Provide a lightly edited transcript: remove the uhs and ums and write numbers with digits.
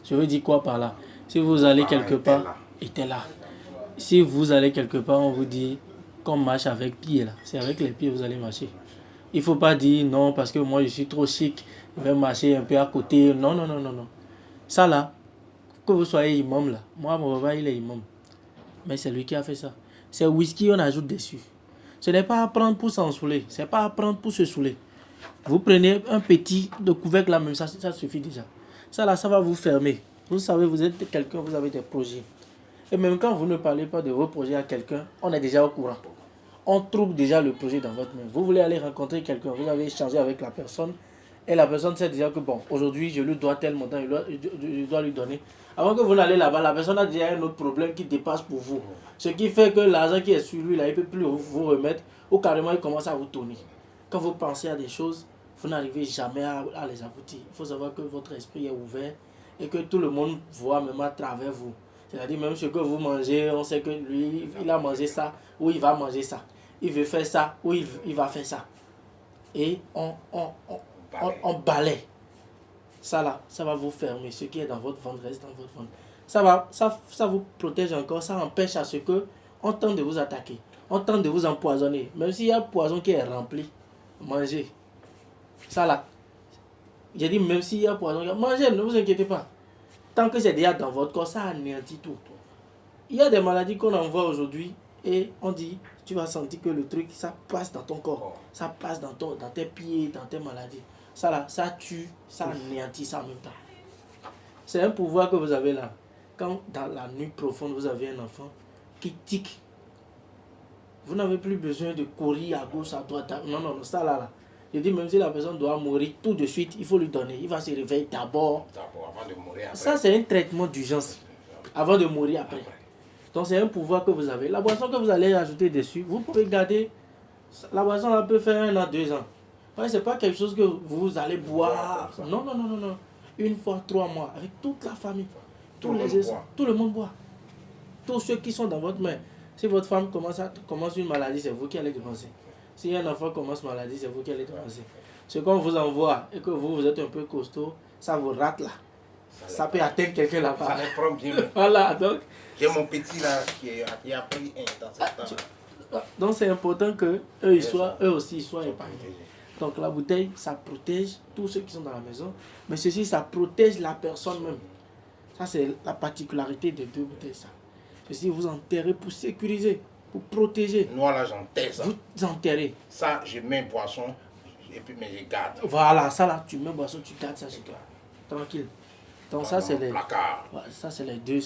Je veux dire quoi par là? Si vous allez quelque part, était là. Si vous allez quelque part, on vous dit qu'on marche avec pied là. C'est avec les pieds que vous allez marcher. Il ne faut pas dire non parce que moi je suis trop chic, je vais marcher un peu à côté. Non, non, non, non, non. Ça là, que vous soyez imam là. Moi, mon papa, il est imam. Mais c'est lui qui a fait ça. C'est whisky, on ajoute dessus. Ce n'est pas à prendre pour s'en saouler. Ce n'est pas à prendre pour se saouler. Vous prenez un petit de couvercle là, même ça suffit déjà. Ça là, ça va vous fermer. Vous savez, vous êtes quelqu'un, vous avez des projets. Et même quand vous ne parlez pas de vos projets à quelqu'un, on est déjà au courant. On trouve déjà le projet dans votre main. Vous voulez aller rencontrer quelqu'un, vous avez échangé avec la personne. Et la personne sait déjà que bon, aujourd'hui, je lui dois tel montant, je dois lui donner. Avant que vous n'allez là-bas, la personne a déjà un autre problème qui dépasse pour vous. Ce qui fait que l'argent qui est sur lui, là, il ne peut plus vous remettre, ou carrément il commence à vous tourner. Quand vous pensez à des choses, vous n'arrivez jamais à les aboutir. Il faut savoir que votre esprit est ouvert et que tout le monde voit même à travers vous. C'est-à-dire même ce que vous mangez, on sait que lui, il a mangé ça, ou il va manger ça. Il veut faire ça, ou il va faire ça. Et on balaie. Ça là, ça va vous fermer. Ce qui est dans votre ventre reste dans votre ventre. Ça vous protège encore, ça empêche à ce que on tente de vous attaquer. On tente de vous empoisonner. Même s'il y a un poison qui est rempli, mangez. Ça là. J'ai dit même s'il y a un poison, mangez, ne vous inquiétez pas. Tant que c'est déjà dans votre corps, ça anéantit tout. Il y a des maladies qu'on envoie aujourd'hui et on dit, tu vas sentir que le truc, ça passe dans ton corps. Ça passe dans tes pieds, dans tes maladies. Ça là, ça tue, ça anéantit ça en même temps. C'est un pouvoir que vous avez là. Quand dans la nuit profonde, vous avez un enfant qui tique, vous n'avez plus besoin de courir à gauche, à droite. Non, non, non, ça là. Je dis même si la personne doit mourir tout de suite, il faut lui donner. Il va se réveiller d'abord. Avant de mourir après. Ça, c'est un traitement d'urgence. Avant de mourir après. Donc, c'est un pouvoir que vous avez. La boisson que vous allez ajouter dessus, vous pouvez garder. La boisson, elle peut faire 1 an, 2 ans. Ce n'est pas quelque chose que vous allez boire. Non, non, non, non, non. 1 fois 3 mois, avec toute la famille. Tout le monde boit. Tous ceux qui sont dans votre main. Si votre femme commence une maladie, c'est vous qui allez dépenser. Si un enfant commence une maladie, c'est vous qui allez dépenser. Ce qu'on vous envoie et que vous êtes un peu costaud, ça vous rate là. Ça peut atteindre quelqu'un là-bas. Ça me prend bien. Voilà, donc. J'ai mon petit là qui a pris un dans ce temps. Donc c'est important que eux aussi soient épargnés. Donc la bouteille, ça protège tous ceux qui sont dans la maison, mais ceci, ça protège la personne même. Ça, c'est la particularité des 2 bouteilles. Ça. Ceci, vous enterrez pour sécuriser, pour protéger. Moi là, j'enterre ça. Vous enterrez. Ça, je mets une boisson et puis mais je garde. Voilà, ça là, tu mets une boisson, tu gardes ça chez toi. Tranquille. Donc ça, c'est les. Placard. Ça, c'est les deux.